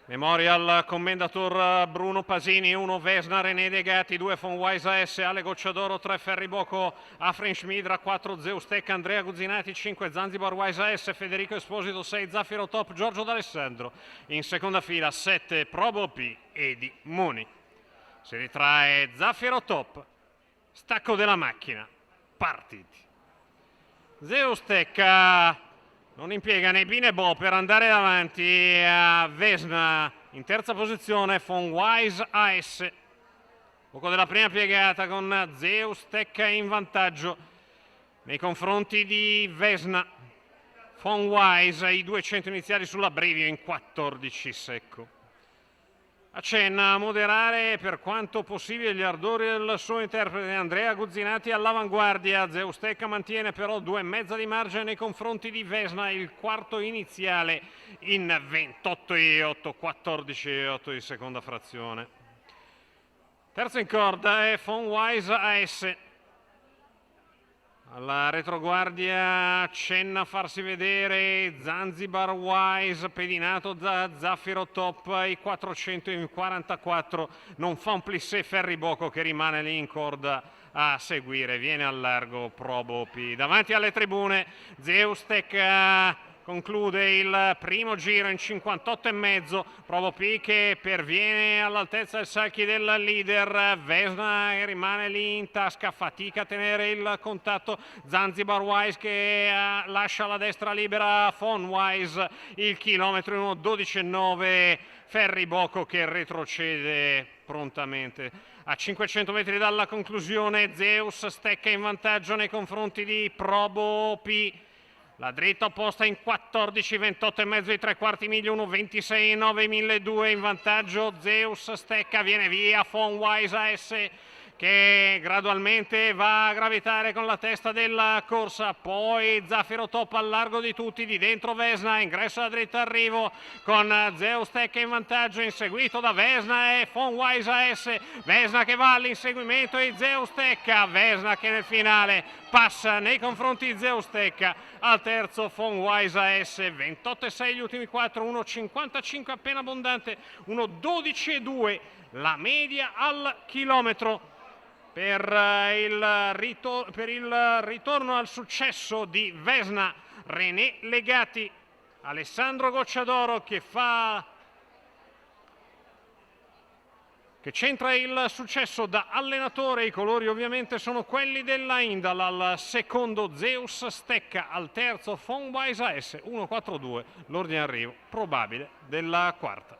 Memorial Commendator Bruno Pasini, 1 Vesna René Degati, 2 Von Wise AS, Ale Gocciadoro, 3 Ferriboco Afrin Schmidra, 4 Zeus Tech Andrea Guzzinati, 5 Zanzibar Wise AS, Federico Esposito, 6 Zaffiro Top Giorgio D'Alessandro. In seconda fila 7 Probo P Edi Muni. Si ritrae Zaffiro Top, stacco della macchina, partiti. Zeus Tech non impiega né B né Bo per andare davanti a Vesna in terza posizione, Von Wise AS. Poco della prima piegata con Zeus Tech in vantaggio nei confronti di Vesna. Von Wise i 200 iniziali sull'abbrivio in 14 secco. Accenna a moderare per quanto possibile gli ardori del suo interprete Andrea Guzzinati all'avanguardia. Zeus Tech mantiene però 2,5 di margine nei confronti di Vesna, il quarto iniziale in 28,8, 14,8 di seconda frazione. Terzo in corda è Von Wise AS. Alla retroguardia accenna a farsi vedere Zanzibar Wise, pedinato da Zaffiro Top, i 444, non fa un plissé Ferriboco che rimane lì in corda a seguire, viene al largo Probo P. Davanti alle tribune Zeus Tech conclude il primo giro in 58,5, Probo P che perviene all'altezza del sacchi del leader, Vesna rimane lì in tasca, fatica a tenere il contatto, Zanzibar Wise che lascia la destra libera, Von Wise il chilometro in 1,12,9, Ferriboco che retrocede prontamente. A 500 metri dalla conclusione Zeus stecca in vantaggio nei confronti di Probo P. La dritta opposta in 14,28,5 di 3/4 miglio, 1,26,9 1.200 in vantaggio. Zeus stecca, viene via Von Wise AS che gradualmente va a gravitare con la testa della corsa, poi Zaffiro Top al largo di tutti, di dentro Vesna, ingresso alla dritta arrivo con Zeus Tech in vantaggio, inseguito da Vesna e Von Wise AS, Vesna che va all'inseguimento e Zeus Tech, Vesna che nel finale passa nei confronti di Zeus Tech, al terzo Von Wise AS, 28,6 gli ultimi 4, 1,55 appena abbondante, 1,12,2 la media al chilometro. Per il ritorno al successo di Vesna, René Legati, Alessandro Gocciadoro che centra il successo da allenatore, i colori ovviamente sono quelli della Indal, al secondo Zeus Stecca, al terzo Von Wise AS, 1-4-2, l'ordine arrivo probabile della quarta.